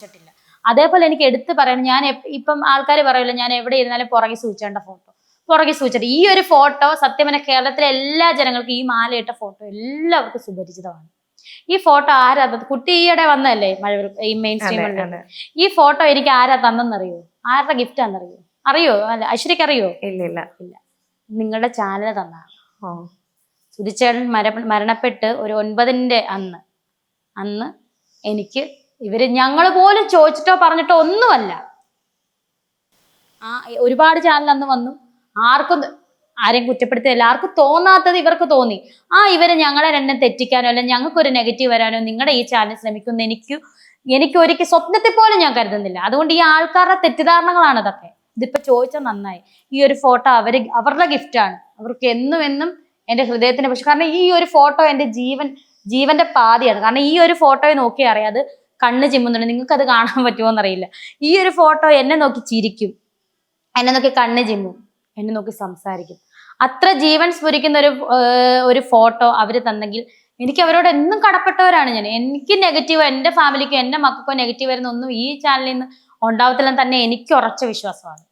ില്ല അതേപോലെ എനിക്ക് എടുത്തു പറയണം, ഞാൻ ഇപ്പം ആൾക്കാർ പറയില്ല ഞാൻ എവിടെ ഇരുന്നാലും പുറകെ സൂചിച്ചേണ്ട ഫോട്ടോ, പുറകെ സൂചിച്ചിട്ട് ഈ ഒരു ഫോട്ടോ സത്യം പറഞ്ഞാൽ കേരളത്തിലെ എല്ലാ ജനങ്ങൾക്കും ഈ മാലയിട്ട ഫോട്ടോ എല്ലാവർക്കും സുപരിചിതമാണ്. ഈ ഫോട്ടോ ആരാ കുട്ടി ഈയിടെ വന്നതല്ലേ ഈ മെയിൻ സ്ട്രീമിൽ, ഈ ഫോട്ടോ എനിക്ക് ആരാ തന്നെന്നറിയോ? ആരുടെ ഗിഫ്റ്റ് ആണെന്നറിയോ? അറിയോ? അല്ല ഐശ്വര്യക്ക് അറിയോ? ഇല്ല ഇല്ല ഇല്ല, നിങ്ങളുടെ ചാനൽ തന്നാണ്. സുധിച്ചേട്ടൻ മരണപ്പെട്ട് ഒരു 9ന്റെ അന്ന് എനിക്ക് ഇവര് ഞങ്ങൾ പോലും ചോദിച്ചിട്ടോ പറഞ്ഞിട്ടോ ഒന്നുമല്ല, ഒരുപാട് ചാനൽ അന്ന് വന്നു, ആരെയും കുറ്റപ്പെടുത്തിയല്ല, ആർക്കും തോന്നാത്തത് ഇവർക്ക് തോന്നി. ഇവര് ഞങ്ങളെ രണ്ടും തെറ്റിക്കാനോ അല്ലെ ഞങ്ങൾക്കൊരു നെഗറ്റീവ് വരാനോ നിങ്ങളുടെ ഈ ചാനൽ ശ്രമിക്കുന്ന എനിക്ക് ഒരിക്കൽ സ്വപ്നത്തിൽ പോലും ഞാൻ കരുതുന്നില്ല. അതുകൊണ്ട് ഈ ആൾക്കാരുടെ തെറ്റിദ്ധാരണകളാണ് ഇതൊക്കെ. ഇതിപ്പോ ചോദിച്ചാൽ നന്നായി. ഈ ഒരു ഫോട്ടോ അവരുടെ ഗിഫ്റ്റാണ്, അവർക്ക് എന്നും എന്റെ ഹൃദയത്തിന്റെ പക്ഷെ, കാരണം ഈ ഒരു ഫോട്ടോ എന്റെ ജീവന്റെ പാതിയാണ്. കാരണം ഈ ഒരു ഫോട്ടോയെ നോക്കി അറിയാം അത് കണ്ണ് ചിമ്മുന്നുണ്ട്, നിങ്ങൾക്ക് അത് കാണാൻ പറ്റുമോ എന്നറിയില്ല. ഈ ഒരു ഫോട്ടോ എന്നെ നോക്കി ചിരിക്കും, എന്നെ നോക്കി കണ്ണ് ചിമ്മും, എന്നെ നോക്കി സംസാരിക്കും. അത്ര ജീവൻ സ്ഫുരിക്കുന്ന ഒരു ഫോട്ടോ അവര് തന്നെങ്കിൽ എനിക്ക് അവരോട് എന്നും കടപ്പെട്ടവരാണ് ഞാൻ. എനിക്ക് നെഗറ്റീവ് എന്റെ ഫാമിലിക്കോ എന്റെ മക്കൾക്കോ നെഗറ്റീവ് വരുന്ന ഒന്നും ഈ ചാനലിൽ നിന്ന് ഉണ്ടാവത്തില്ലെന്ന് തന്നെ എനിക്ക് ഉറച്ച വിശ്വാസമാണ്.